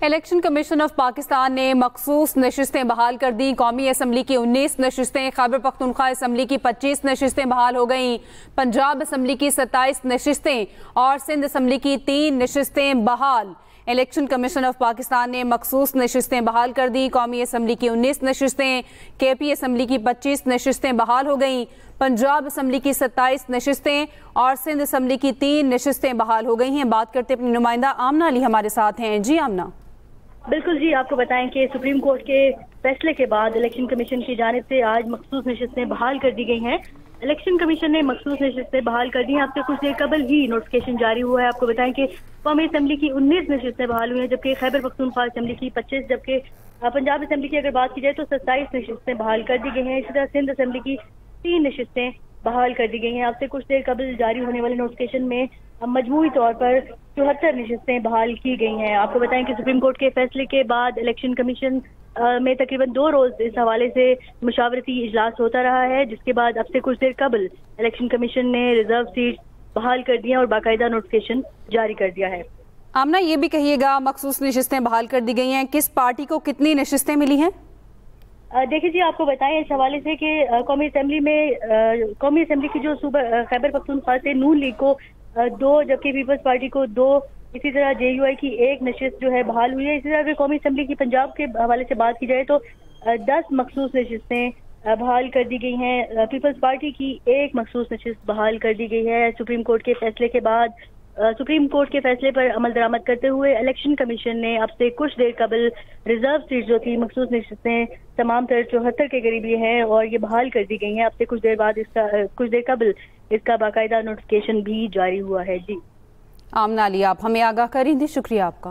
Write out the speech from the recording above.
Election commission of Pakistan نے مخصوص نشستیں بحال کر دی۔ قومی اسمبلی کی 19 نشستیں، خیبر پختونخوا اسمبلی کی 25 نشستیں بحال ہو گئیں، پنجاب اسمبلی کی 27 نشستیں اور سندھ اسمبلی کی 3 نشستیں بحال۔ الیکشن کمیشن آف پاکستان نے مخصوص نشستیں بحال کر دی۔ قومی اسمبلی کی 19 نشستیں، کے پی اسمبلی کی 25 نشستیں بحال ہو گئیں، پنجاب اسمبلی کی 27 نشستیں اور سندھ اسمبلی کی 3 نشستیں بحال ہو گئی ہیں۔ بات کرتے اپنی نمائندہ آمنہ علی ہمارے ساتھ ہیں۔ جی آمنہ۔ بالکل جی، آپ کو بتائیں کہ سپریم کورٹ کے فیصلے کے بعد الیکشن کمیشن کی جانب سے آج مخصوص نشستیں بحال کر دی گئی ہیں۔ الیکشن کمیشن نے مخصوص نشستیں بحال کر دی ہیں۔ اب سے کچھ دیر قبل ہی نوٹیفکیشن جاری ہوا ہے۔ آپ کو بتائیں کہ قومی اسمبلی کی 19 نشستیں بحال ہوئی ہیں، جبکہ خیبر پختونخوا اسمبلی کی 25، جبکہ پنجاب اسمبلی کی اگر بات کی جائے تو 27 نشستیں بحال کر دی گئی ہیں۔ اسی طرح سندھ اسمبلی کی 3 نشستیں بحال کر دی گئی ہیں۔ اب سے کچھ دیر قبل جاری ہونے والے نوٹیفکیشن میں مجموعی طور پر 74 نشستیں بحال کی گئی ہیں۔ آپ کو بتائیں کہ سپریم کورٹ کے فیصلے کے بعد الیکشن کمیشن میں تقریباً 2 روز اس حوالے سے مشاورتی اجلاس ہوتا رہا ہے، جس کے بعد اب سے کچھ دیر قبل الیکشن کمیشن نے ریزرو سیٹ بحال کر دی ہیں اور باقاعدہ نوٹیفکیشن جاری کر دیا ہے۔ آمنہ، یہ بھی کہیے گا مخصوص نشستیں بحال کر دی گئی ہیں، کس پارٹی کو کتنی نشستیں ملی ہیں؟ دیکھیے جی، آپ کو بتائیں اس حوالے سے کہ قومی اسمبلی کی جو صوبہ خیبر پختونخوا سے نون لیگ کو 2، جبکہ پیپلز پارٹی کو 2، اسی طرح جے یو آئی کی 1 نشست جو ہے بحال ہوئی ہے۔ اسی طرح اگر قومی اسمبلی کی پنجاب کے حوالے سے بات کی جائے تو 10 مخصوص نشستیں بحال کر دی گئی ہیں۔ پیپلز پارٹی کی 1 مخصوص نشست بحال کر دی گئی ہے۔ سپریم کورٹ کے فیصلے کے بعد سپریم کورٹ کے فیصلے پر عمل درآمد کرتے ہوئے الیکشن کمیشن نے اب سے کچھ دیر قبل ریزرو سیٹ جو تھی مخصوص نشستیں تمام تر 74 کے قریب یہ ہیں اور یہ بحال کر دی گئی ہیں۔ اب سے کچھ دیر قبل اس کا باقاعدہ نوٹیفکیشن بھی جاری ہوا ہے۔ جی آمنہ علی، آپ ہمیں آگاہ کریں دیں، شکریہ آپ کا۔